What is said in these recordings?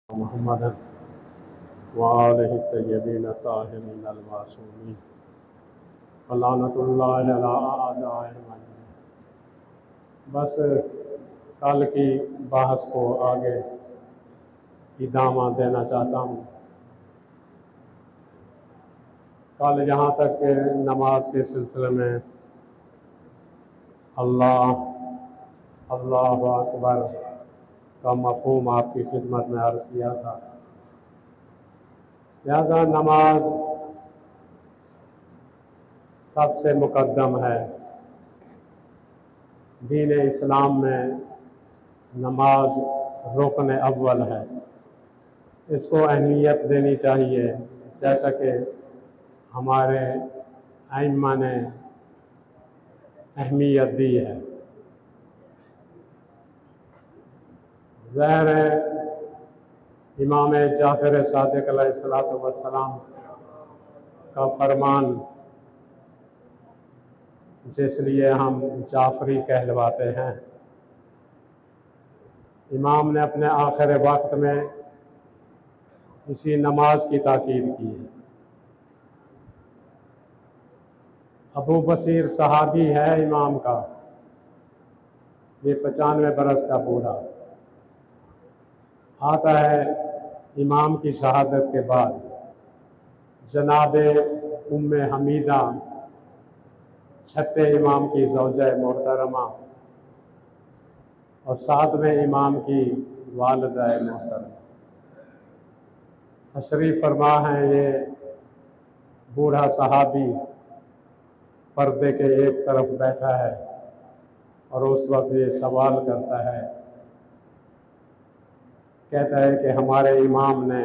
Muhammadan वालिहि तय्यबीन ताहिरीन अल-मासूमीन लानतुल्लाहि अला आदाइहिम अजमईन। बस कल की बहस को आगे इदामा देना चाहता हूँ। कल जहाँ तक नमाज के सिलसिले में अल्लाह अल्लाहु अकबर का मफ़हूम आपकी खिदमत में अर्ज़ किया था। लिहाजा नमाज सबसे मुक़द्दम है। दीन इस्लाम में नमाज रुकन अव्वल है, इसको अहमियत देनी चाहिए जैसा कि हमारे आइम्मा ने अहमियत दी है। ज़ाहिर है इमाम जाफ़र सादिक़ अलैहिस्सलातु वस्सलाम का फरमान जिसलिए हम जाफ़री कहलवाते हैं, इमाम ने अपने आखिर वक्त में इसी नमाज की ताकीद की है। अबू बसीर सहाबी है इमाम का, ये 95 बरस का बूढ़ा आता है। इमाम की शहादत के बाद जनाबे उम्मे हमीदा छठे इमाम की ज़ौजा मोहतरमा और सातवें इमाम की वालिदा मोहतरमा तशरीफ़ फरमा है। ये बूढ़ा सहाबी पर्दे के एक तरफ बैठा है और उस वक्त ये सवाल करता है, कहता है कि हमारे इमाम ने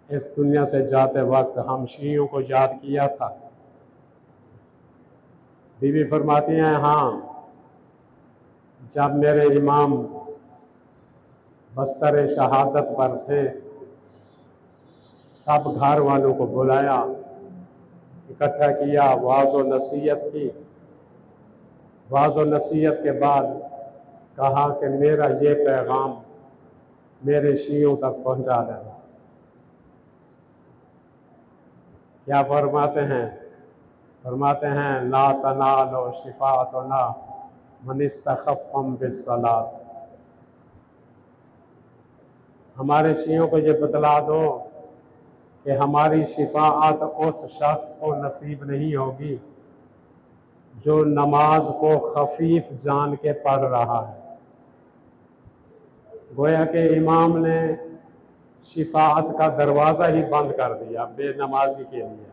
इस दुनिया से जाते वक्त हम शियों को याद किया था। बीवी फरमाती हैं, हाँ, जब मेरे इमाम बस्तर शहादत पर थे सब घर वालों को बुलाया, इकट्ठा किया, वाज़ व नसीहत की। वाज़ व नसीहत के बाद कहा कि मेरा ये पैगाम मेरे शियों तक पहुंचा देना। क्या फरमाते हैं? फरमाते हैं, ला तनालो शिफाअतना मन इस्तखफ़्फ़म बिस्सलात। हमारे शियों को ये बतला दो कि हमारी शिफाअत उस शख्स को नसीब नहीं होगी जो नमाज को खफीफ जान के पढ़ रहा है। गोया के इमाम ने शिफाअत का दरवाज़ा ही बंद कर दिया बेनमाजी के लिए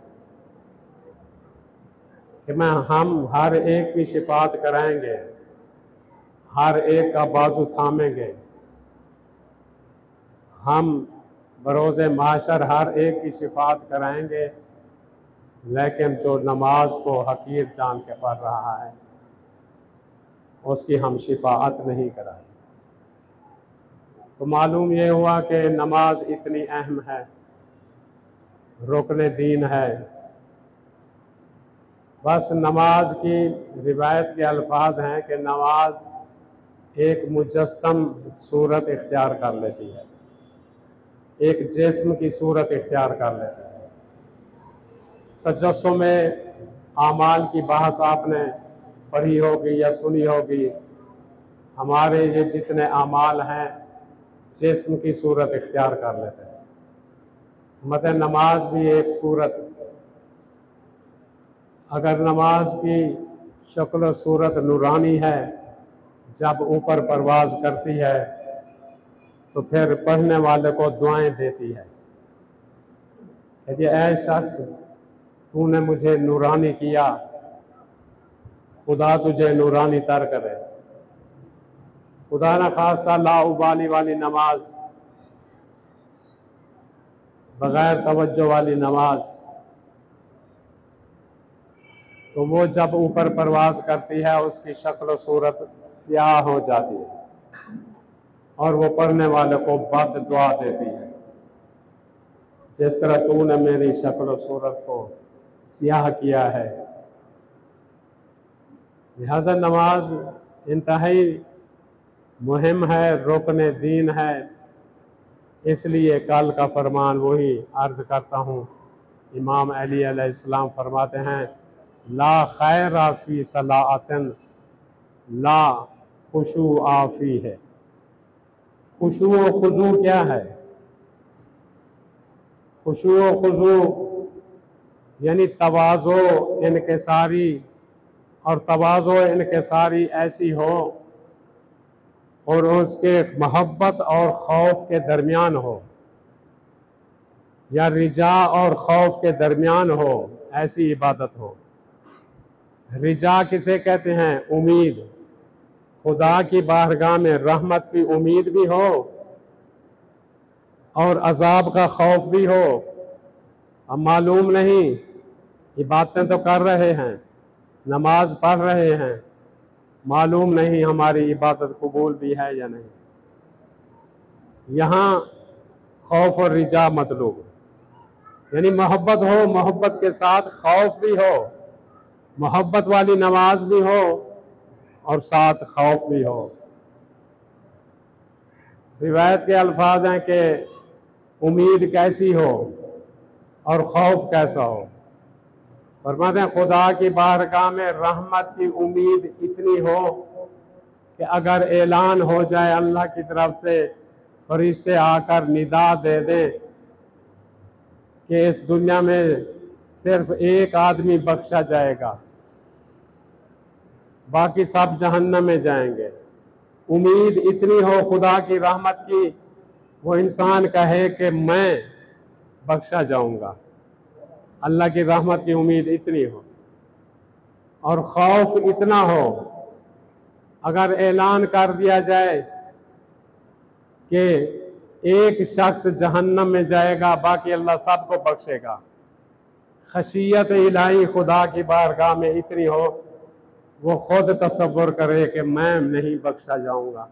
कि हम हर एक की शिफाअत कराएंगे, हर एक का बाजू थामेंगे, हम बरोज़े माशर हर एक की शिफाअत कराएंगे, लेकिन जो नमाज को हकीर जान के पढ़ रहा है उसकी हम शिफाअत नहीं कराएंगे। तो मालूम ये हुआ कि नमाज इतनी अहम है, रुकने दीन है। बस नमाज की रिवायत के अल्फाज हैं कि नमाज एक मुजस्सम सूरत इख्तियार कर लेती है, एक जिस्म की सूरत इख्तियार कर लेती है। तजस्सुम में आमाल की बहस आपने पढ़ी होगी या सुनी होगी। हमारे ये जितने आमाल हैं जिस्म की सूरत इख्तियार कर लेते हैं। मतलब नमाज भी एक सूरत, अगर नमाज की शक्ल सूरत नूरानी है, जब ऊपर परवाज़ करती है तो फिर पढ़ने वाले को दुआएं देती है। कहती है, ऐ शख्स, तूने मुझे नूरानी किया, खुदा तुझे नूरानी तर करे। खुदा न खास्ता लाउबाली वाली नमाज, बग़ैर तवज्जो वाली नमाज, तो वो जब ऊपर परवाज़ करती है उसकी शक्ल सूरत स्याह हो जाती है और वो पढ़ने वाले को बद दुआ देती है, जिस तरह तूने मेरी शक्ल सूरत को स्याह किया है। लिहाजा नमाज इंतहाई मुहिम है, रुकने दीन है। इसलिए कल का फरमान वही अर्ज़ करता हूँ। इमाम अली अलैहिस्सलाम फरमाते हैं, ला खैरा फी सलाअतिन ला खुशू आफी है। खुशू व खुजू क्या है? खुशू व खुजू यानी तवाज़ो इनकिसारी, और तवाज़ो इनकिसारी ऐसी हो और उसके मोहब्बत और खौफ के दरमियान हो, या रिजा और खौफ के दरमियान हो, ऐसी इबादत हो। रिजा किसे कहते हैं? उम्मीद। खुदा की बारगाह में रहमत की उम्मीद भी हो और अजाब का खौफ भी हो। अब मालूम नहीं, इबादतें तो कर रहे हैं, नमाज पढ़ रहे हैं, मालूम नहीं हमारी इबादत कबूल भी है या नहीं। यहाँ खौफ और रिजा मतलूब, यानी मोहब्बत हो, मोहब्बत के साथ खौफ भी हो, मोहब्बत वाली नमाज भी हो और साथ खौफ भी हो। रिवायत के अल्फाज हैं कि उम्मीद कैसी हो और खौफ कैसा हो। फरमाते हैं खुदा की बारगाह में रहमत की उम्मीद इतनी हो कि अगर ऐलान हो जाए अल्लाह की तरफ से, फरिश्ते आकर निदा दे दें कि इस दुनिया में सिर्फ एक आदमी बख्शा जाएगा, बाकी सब जहन्नम में जाएंगे। उम्मीद इतनी हो खुदा की रहमत की, वो इंसान कहे कि मैं बख्शा जाऊंगा, अल्लाह की रहमत की उम्मीद इतनी हो। और खौफ इतना हो, अगर ऐलान कर दिया जाए कि एक शख्स जहन्नम में जाएगा, बाकी अल्लाह सबको बख्शेगा। खशियत इलाही खुदा की बारगाह में इतनी हो, वो खुद तसव्वुर करे कि मैं नहीं बख्शा जाऊंगा।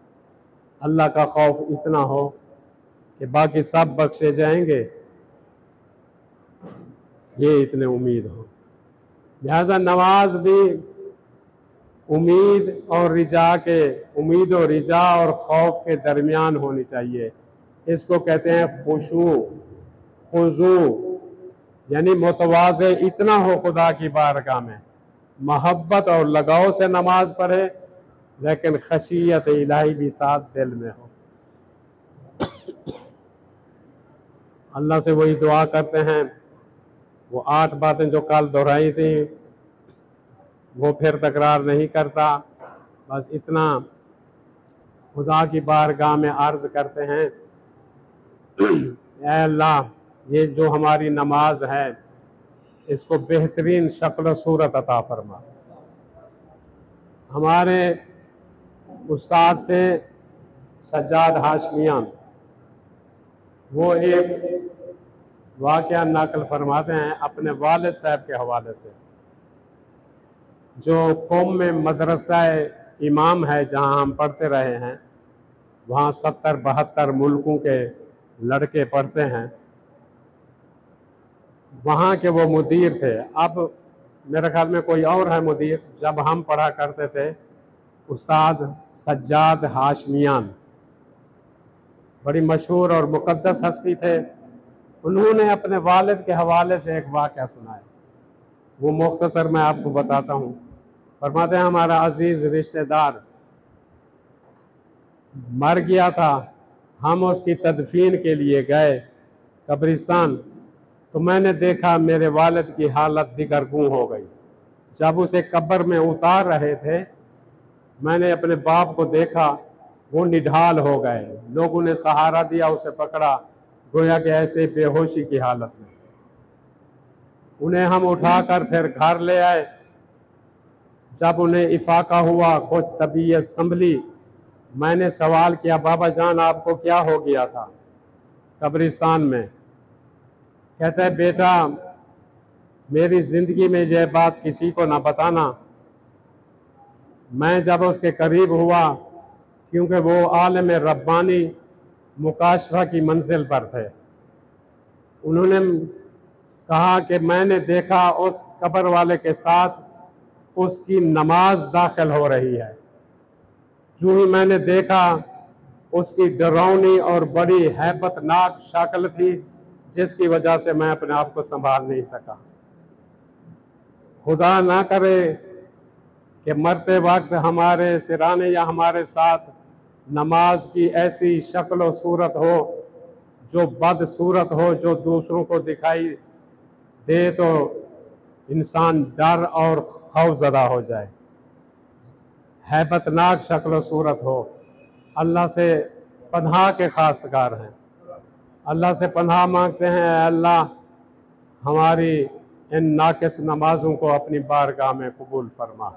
अल्लाह का खौफ इतना हो कि बाकी सब बख्शे जाएंगे, ये इतने उम्मीद हो। लिहाजा नमाज भी उम्मीद और रिजा के, उम्मीद और रिजा और खौफ के दरमियान होनी चाहिए। इसको कहते हैं खुशू खुजू, यानी मुतवाज़े इतना हो खुदा की बारगाह में, मोहब्बत और लगाव से नमाज पढ़े, लेकिन खशियत इलाही भी साथ दिल में हो। अल्लाह से वही दुआ करते हैं, वो 8 बातें जो कल दोहराई थी वो फिर तकरार नहीं करता। बस इतना खुदा की बारगाह में अर्ज़ करते हैं, ऐ अल्लाह, ये जो हमारी नमाज है इसको बेहतरीन शक्ल सूरत अता फरमा। हमारे उस्ताद थे सज्जाद हाशमियान, वो एक वाक़या नकल फरमाते हैं अपने वालिद साहब के हवाले से, जो कौम में मदरसा इमाम है जहाँ हम पढ़ते रहे हैं, वहाँ 70-72 मुल्कों के लड़के पढ़ते हैं, वहाँ के वो मुदीर थे। अब मेरे ख्याल में कोई और है मुदीर। जब हम पढ़ा करते थे, उस्ताद सज्जाद हाशमियान बड़ी मशहूर और मुक़द्दस हस्ती थे। उन्होंने अपने वालिद के हवाले से एक वाक़या सुनाया, वो मुख्तसर मैं आपको बताता हूँ। फरमाते हैं हमारा अजीज़ रिश्तेदार मर गया था, हम उसकी तदफीन के लिए गए कब्रिस्तान, तो मैंने देखा मेरे वालिद की हालत दिगरगूं हो गई। जब उसे कब्र में उतार रहे थे, मैंने अपने बाप को देखा, वो निढाल हो गए। लोगों ने सहारा दिया, उसे पकड़ा, गोया कि ऐसे बेहोशी की हालत में। उन्हें हम उठाकर फिर घर ले आए। जब उन्हें इफाका हुआ, कुछ तबीयत संभली, मैंने सवाल किया, बाबा जान आपको क्या हो गया था कब्रिस्तान में? कहता है, बेटा मेरी ज़िंदगी में यह बात किसी को ना बताना। मैं जब उसके करीब हुआ, क्योंकि वो आलम रब्बानी मुकाशफा की मंजिल पर थे, उन्होंने कहा कि मैंने देखा उस कब्र वाले के साथ उसकी नमाज दाखिल हो रही है। जो ही मैंने देखा उसकी डरावनी और बड़ी हैबतनाक शक्ल थी, जिसकी वजह से मैं अपने आप को संभाल नहीं सका। खुदा ना करे कि मरते वक्त हमारे सिराने या हमारे साथ नमाज की ऐसी शक्ल और सूरत हो जो बदसूरत हो, जो दूसरों को दिखाई दे तो इंसान डर और खौफज़दा हो जाए। हैबतनाक शक्ल और सूरत हो। अल्लाह से पनाह के खास्तगार हैं, अल्लाह से पनाह मांगते हैं, अल्लाह हमारी इन नाकिस नमाजों को अपनी बारगाह में कबूल फरमा।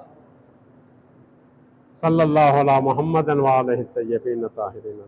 सल्लल्लाहु अलैहि मुहम्मद व आलिहि तय्यबीन ताहिरीन।